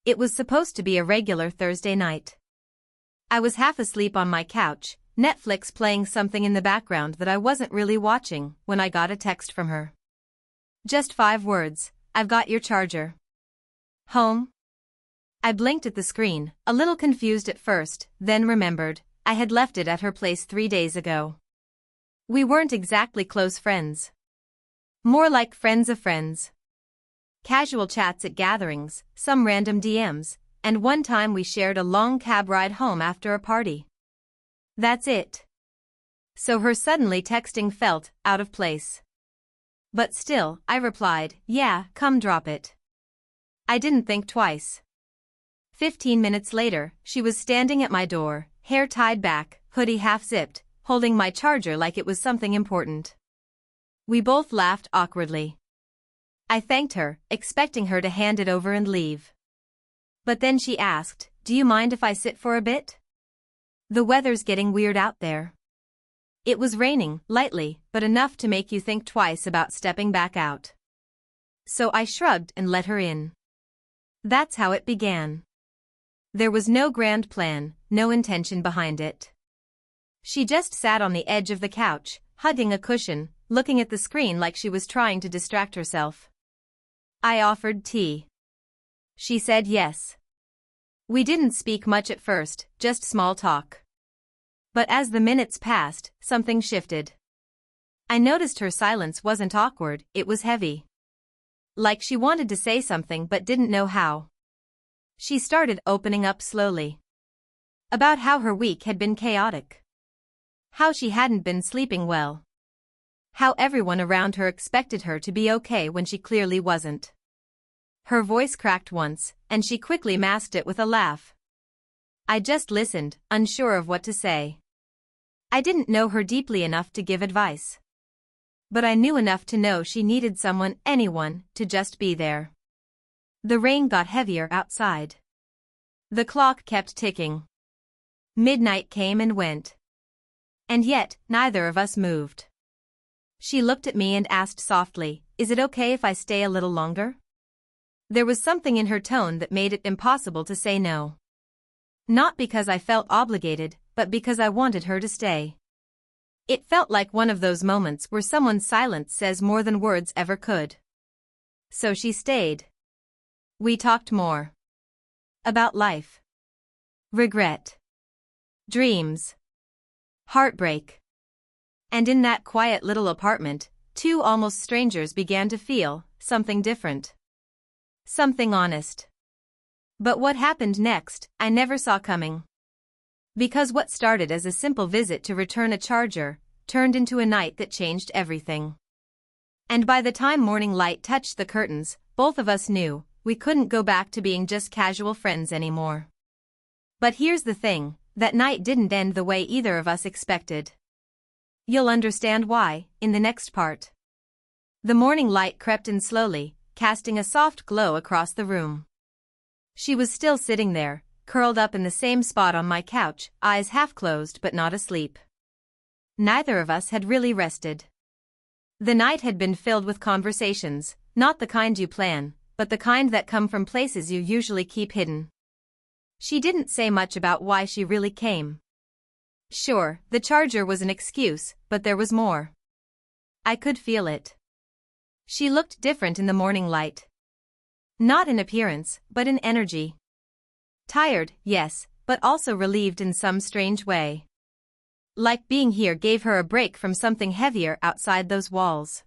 It was supposed to be a regular Thursday night. I was half asleep on my couch, Netflix playing something in the background that I wasn't really watching, when I got a text from her. Just 5 words, "I've got your charger." Home? I blinked at the screen, a little confused at first, then remembered, I had left it at her place 3 days ago. We weren't exactly close friends. More like friends of friends. Casual chats at gatherings, some random DMs, and one time we shared a long cab ride home after a party. That's it. So her suddenly texting felt out of place. But still, I replied, "Yeah, come drop it." I didn't think twice. 15 minutes later, she was standing at my door, hair tied back, hoodie half-zipped, holding my charger like it was something important. We both laughed awkwardly. I thanked her, expecting her to hand it over and leave. But then she asked, "Do you mind if I sit for a bit? The weather's getting weird out there." It was raining, lightly, but enough to make you think twice about stepping back out. So I shrugged and let her in. That's how it began. There was no grand plan, no intention behind it. She just sat on the edge of the couch, hugging a cushion, looking at the screen like she was trying to distract herself. I offered tea. She said yes. We didn't speak much at first, just small talk. But as the minutes passed, something shifted. I noticed her silence wasn't awkward, it was heavy. Like she wanted to say something but didn't know how. She started opening up slowly. About how her week had been chaotic. How she hadn't been sleeping well. How everyone around her expected her to be okay when she clearly wasn't. Her voice cracked once, and she quickly masked it with a laugh. I just listened, unsure of what to say. I didn't know her deeply enough to give advice. But I knew enough to know she needed someone, anyone, to just be there. The rain got heavier outside. The clock kept ticking. Midnight came and went. And yet, neither of us moved. She looked at me and asked softly, "Is it okay if I stay a little longer?" There was something in her tone that made it impossible to say no. Not because I felt obligated, but because I wanted her to stay. It felt like one of those moments where someone's silence says more than words ever could. So she stayed. We talked more. About life. Regret. Dreams. Heartbreak. And in that quiet little apartment, 2 almost strangers began to feel something different. Something honest. But what happened next, I never saw coming. Because what started as a simple visit to return a charger, turned into a night that changed everything. And by the time morning light touched the curtains, both of us knew, we couldn't go back to being just casual friends anymore. But here's the thing, that night didn't end the way either of us expected. You'll understand why, in the next part. The morning light crept in slowly, casting a soft glow across the room. She was still sitting there, curled up in the same spot on my couch, eyes half closed but not asleep. Neither of us had really rested. The night had been filled with conversations, not the kind you plan, but the kind that come from places you usually keep hidden. She didn't say much about why she really came. Sure, the charger was an excuse, but there was more. I could feel it. She looked different in the morning light. Not in appearance, but in energy. Tired, yes, but also relieved in some strange way. Like being here gave her a break from something heavier outside those walls.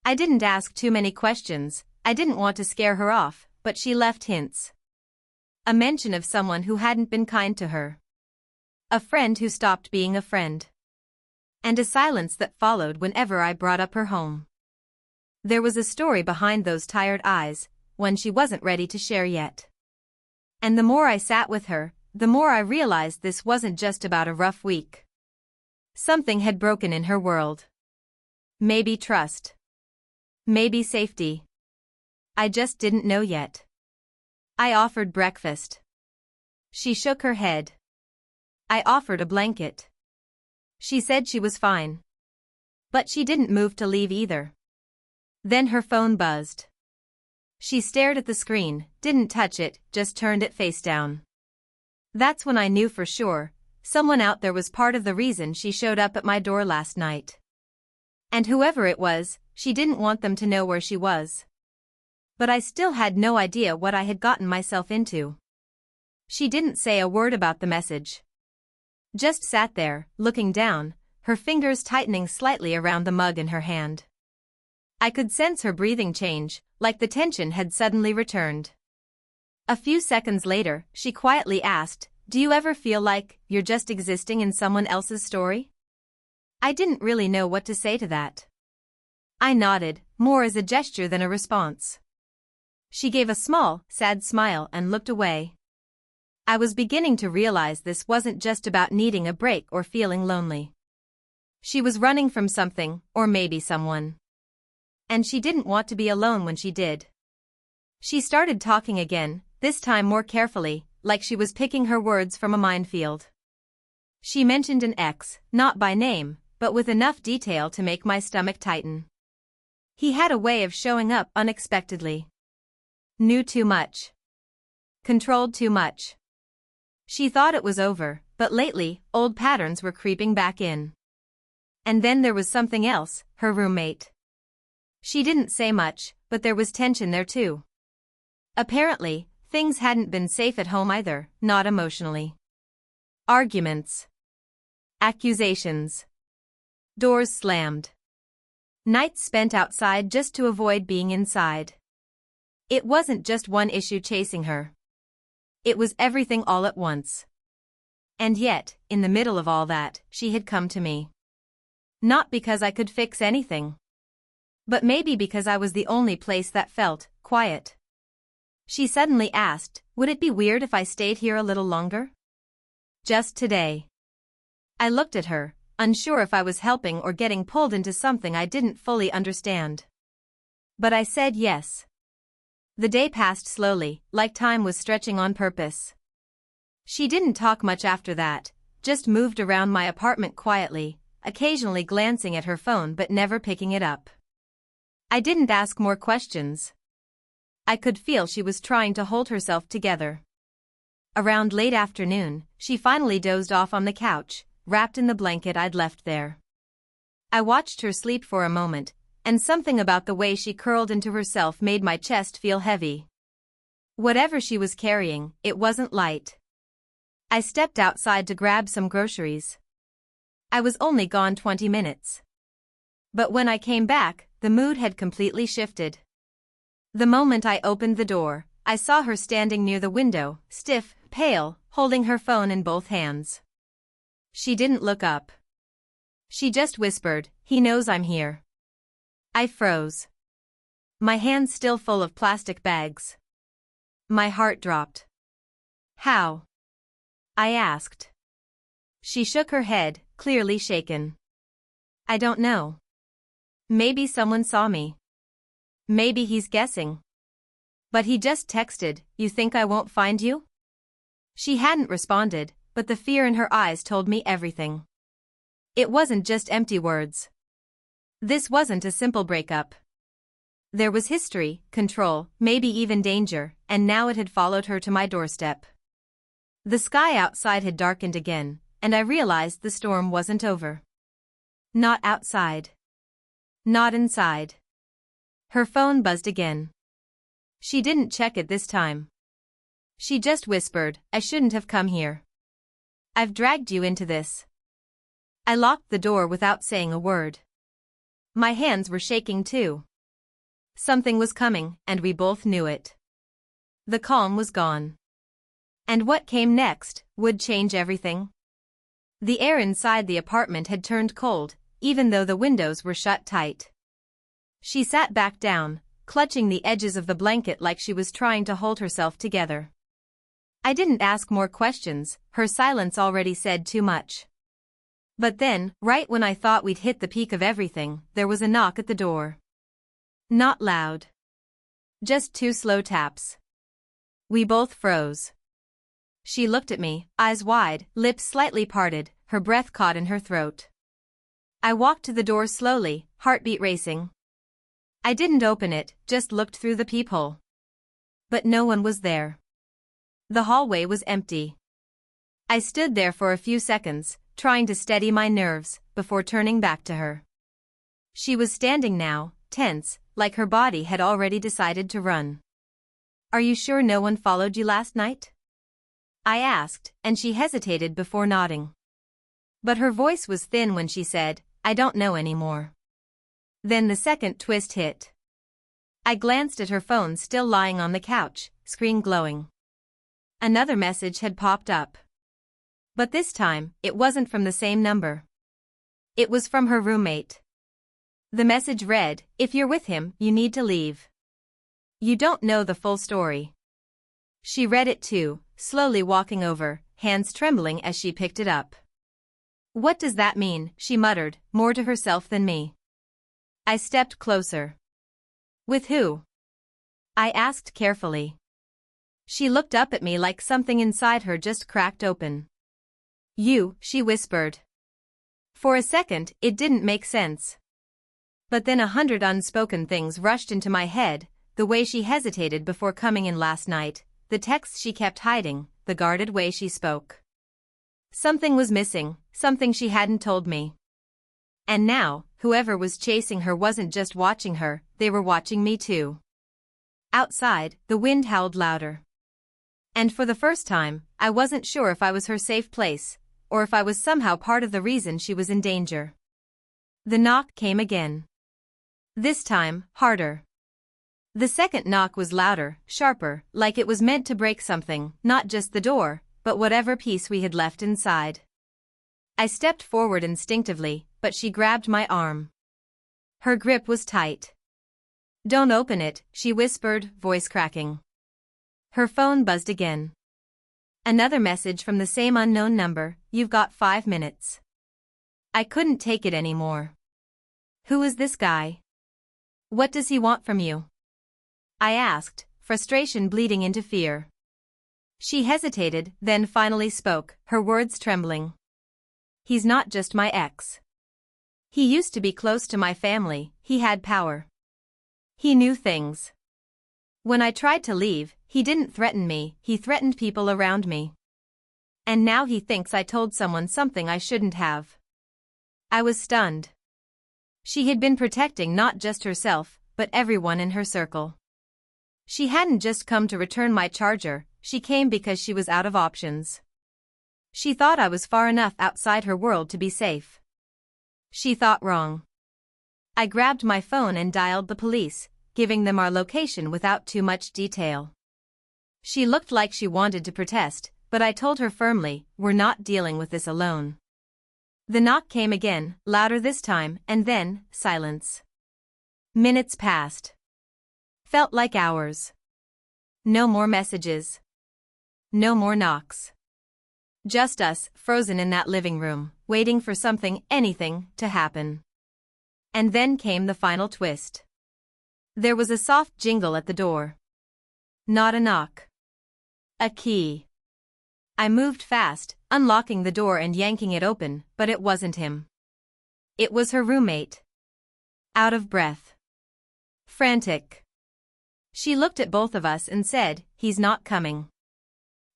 I didn't ask too many questions, I didn't want to scare her off, but she left hints. A mention of someone who hadn't been kind to her. A friend who stopped being a friend. And a silence that followed whenever I brought up her home. There was a story behind those tired eyes, one she wasn't ready to share yet. And the more I sat with her, the more I realized this wasn't just about a rough week. Something had broken in her world. Maybe trust. Maybe safety. I just didn't know yet. I offered breakfast. She shook her head. I offered a blanket. She said she was fine. But she didn't move to leave either. Then her phone buzzed. She stared at the screen, didn't touch it, just turned it face down. That's when I knew for sure, someone out there was part of the reason she showed up at my door last night. And whoever it was, she didn't want them to know where she was. But I still had no idea what I had gotten myself into. She didn't say a word about the message. Just sat there, looking down, her fingers tightening slightly around the mug in her hand. I could sense her breathing change, like the tension had suddenly returned. A few seconds later, she quietly asked, "Do you ever feel like you're just existing in someone else's story?" I didn't really know what to say to that. I nodded, more as a gesture than a response. She gave a small, sad smile and looked away. I was beginning to realize this wasn't just about needing a break or feeling lonely. She was running from something, or maybe someone. And she didn't want to be alone when she did. She started talking again, this time more carefully, like she was picking her words from a minefield. She mentioned an ex, not by name, but with enough detail to make my stomach tighten. He had a way of showing up unexpectedly. Knew too much. Controlled too much. She thought it was over, but lately, old patterns were creeping back in. And then there was something else, her roommate. She didn't say much, but there was tension there too. Apparently, things hadn't been safe at home either, not emotionally. Arguments. Accusations. Doors slammed. Nights spent outside just to avoid being inside. It wasn't just one issue chasing her. It was everything all at once. And yet, in the middle of all that, she had come to me. Not because I could fix anything. But maybe because I was the only place that felt quiet. She suddenly asked, "Would it be weird if I stayed here a little longer? Just today?" I looked at her, unsure if I was helping or getting pulled into something I didn't fully understand. But I said yes. The day passed slowly, like time was stretching on purpose. She didn't talk much after that, just moved around my apartment quietly, occasionally glancing at her phone but never picking it up. I didn't ask more questions. I could feel she was trying to hold herself together. Around late afternoon, she finally dozed off on the couch, wrapped in the blanket I'd left there. I watched her sleep for a moment, and something about the way she curled into herself made my chest feel heavy. Whatever she was carrying, it wasn't light. I stepped outside to grab some groceries. I was only gone 20 minutes. But when I came back, the mood had completely shifted. The moment I opened the door, I saw her standing near the window, stiff, pale, holding her phone in both hands. She didn't look up. She just whispered, "He knows I'm here." I froze. My hands still full of plastic bags. My heart dropped. "How?" I asked. She shook her head, clearly shaken. "I don't know. Maybe someone saw me. Maybe he's guessing. But he just texted, 'You think I won't find you?'" She hadn't responded, but the fear in her eyes told me everything. It wasn't just empty words. This wasn't a simple breakup. There was history, control, maybe even danger, and now it had followed her to my doorstep. The sky outside had darkened again, and I realized the storm wasn't over. Not outside. Not inside. Her phone buzzed again. She didn't check it this time. She just whispered, "I shouldn't have come here. I've dragged you into this." I locked the door without saying a word. My hands were shaking too. Something was coming, and we both knew it. The calm was gone. And what came next would change everything. The air inside the apartment had turned cold, even though the windows were shut tight. She sat back down, clutching the edges of the blanket like she was trying to hold herself together. I didn't ask more questions, her silence already said too much. But then, right when I thought we'd hit the peak of everything, there was a knock at the door. Not loud. Just 2 slow taps. We both froze. She looked at me, eyes wide, lips slightly parted, her breath caught in her throat. I walked to the door slowly, heartbeat racing. I didn't open it, just looked through the peephole. But no one was there. The hallway was empty. I stood there for a few seconds, trying to steady my nerves, before turning back to her. She was standing now, tense, like her body had already decided to run. "Are you sure no one followed you last night?" I asked, and she hesitated before nodding. But her voice was thin when she said, "I don't know anymore." Then the second twist hit. I glanced at her phone still lying on the couch, screen glowing. Another message had popped up. But this time, it wasn't from the same number. It was from her roommate. The message read, "If you're with him, you need to leave. You don't know the full story." She read it too, slowly walking over, hands trembling as she picked it up. "What does that mean?" she muttered, more to herself than me. I stepped closer. "With who?" I asked carefully. She looked up at me like something inside her just cracked open. "You," she whispered. For a second, it didn't make sense. But then 100 unspoken things rushed into my head, the way she hesitated before coming in last night, the texts she kept hiding, the guarded way she spoke. Something was missing, something she hadn't told me. And now, whoever was chasing her wasn't just watching her, they were watching me too. Outside, the wind howled louder. And for the first time, I wasn't sure if I was her safe place, or if I was somehow part of the reason she was in danger. The knock came again. This time, harder. The second knock was louder, sharper, like it was meant to break something, not just the door, but whatever peace we had left inside. I stepped forward instinctively, but she grabbed my arm. Her grip was tight. "Don't open it," she whispered, voice cracking. Her phone buzzed again. Another message from the same unknown number, "You've got 5 minutes." I couldn't take it anymore. Who is this guy? What does he want from you? I asked, frustration bleeding into fear. She hesitated, then finally spoke, her words trembling. "He's not just my ex. He used to be close to my family, he had power. He knew things. When I tried to leave, he didn't threaten me, he threatened people around me. And now he thinks I told someone something I shouldn't have." I was stunned. She had been protecting not just herself, but everyone in her circle. She hadn't just come to return my charger, she came because she was out of options. She thought I was far enough outside her world to be safe. She thought wrong. I grabbed my phone and dialed the police, giving them our location without too much detail. She looked like she wanted to protest, but I told her firmly, "We're not dealing with this alone." The knock came again, louder this time, and then, silence. Minutes passed. Felt like hours. No more messages. No more knocks. Just us, frozen in that living room, waiting for something, anything, to happen. And then came the final twist. There was a soft jingle at the door. Not a knock. A key. I moved fast, unlocking the door and yanking it open, but it wasn't him. It was her roommate. Out of breath. Frantic. She looked at both of us and said, "He's not coming."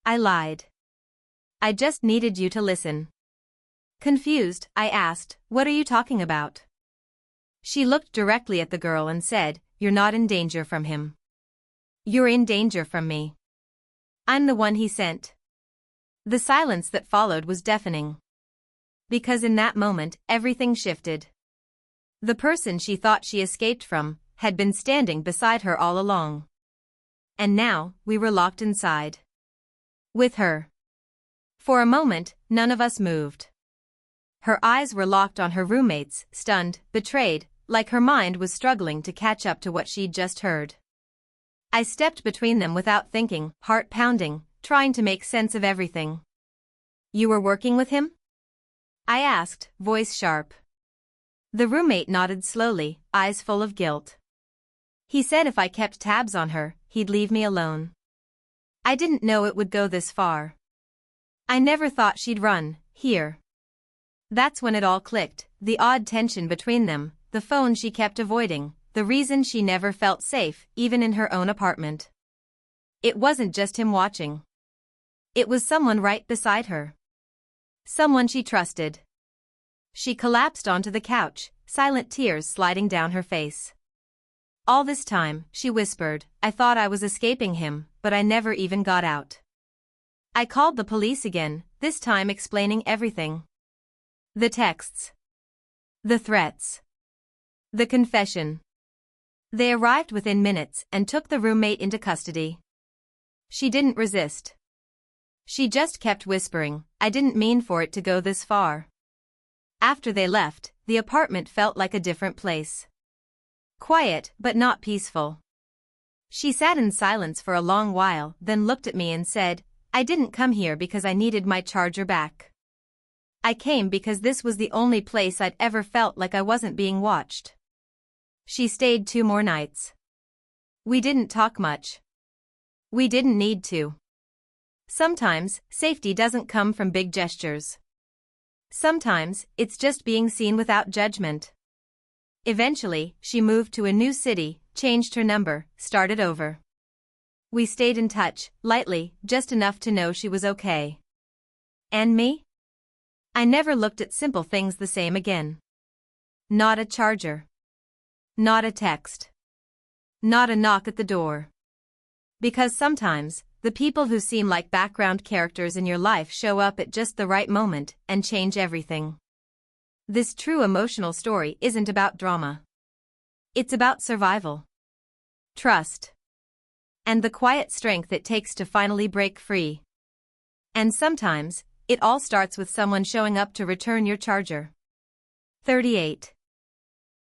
I lied. "I just needed you to listen." Confused, I asked, "What are you talking about?" She looked directly at the girl and said, "You're not in danger from him. You're in danger from me. I'm the one he sent." The silence that followed was deafening. Because in that moment, everything shifted. The person she thought she escaped from had been standing beside her all along. And now, we were locked inside. With her. For a moment, none of us moved. Her eyes were locked on her roommate's, stunned, betrayed, like her mind was struggling to catch up to what she'd just heard. I stepped between them without thinking, heart pounding, trying to make sense of everything. "You were working with him?" I asked, voice sharp. The roommate nodded slowly, eyes full of guilt. "He said if I kept tabs on her, he'd leave me alone. I didn't know it would go this far. I never thought she'd run, here." That's when it all clicked, the odd tension between them, the phone she kept avoiding, the reason she never felt safe, even in her own apartment. It wasn't just him watching. It was someone right beside her. Someone she trusted. She collapsed onto the couch, silent tears sliding down her face. All this time, she whispered, I thought I was escaping him, but I never even got out. I called the police again, this time explaining everything. The texts. The threats. The confession. They arrived within minutes and took the roommate into custody. She didn't resist. She just kept whispering, I didn't mean for it to go this far. After they left, the apartment felt like a different place. Quiet, but not peaceful. She sat in silence for a long while, then looked at me and said, I didn't come here because I needed my charger back. I came because this was the only place I'd ever felt like I wasn't being watched. She stayed 2 more nights. We didn't talk much. We didn't need to. Sometimes, safety doesn't come from big gestures. Sometimes, it's just being seen without judgment. Eventually, she moved to a new city, changed her number, started over. We stayed in touch, lightly, just enough to know she was okay. And me? I never looked at simple things the same again. Not a charger. Not a text. Not a knock at the door. Because sometimes, the people who seem like background characters in your life show up at just the right moment and change everything. This true emotional story isn't about drama. It's about survival. Trust. And the quiet strength it takes to finally break free. And sometimes, it all starts with someone showing up to return your charger. 38.